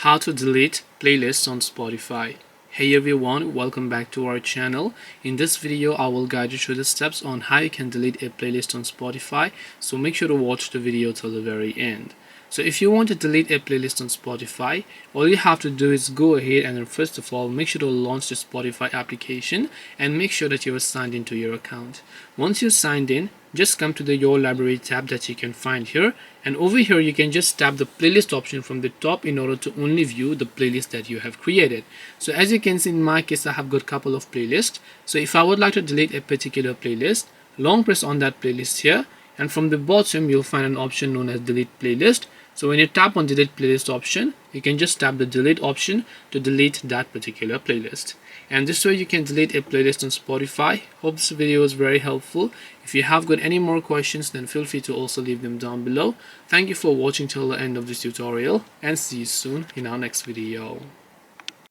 How to delete playlists on Spotify. Hey everyone, welcome back to our channel. In this video, I will guide you through the steps on how you can delete a playlist on Spotify, so make sure to watch the video till the very end. So if you want to delete a playlist on Spotify, all you have to do is go ahead and then first of all, make sure to launch the Spotify application and make sure that you are signed into your account. Once you're signed in, just come to the Your Library tab that you can find here, and over here you can just tap the playlist option from the top in order to only view the playlist that you have created. So as you can see, in my case I have got a couple of playlists. So if I would like to delete a particular playlist, long press on that playlist here, and from the bottom you'll find an option known as delete playlist. So when you tap on delete playlist option, you can just tap the delete option to delete that particular playlist. And this way you can delete a playlist on Spotify. Hope this video was very helpful. If you have got any more questions, then feel free to also leave them down below. Thank you for watching till the end of this tutorial, and see you soon in our next video.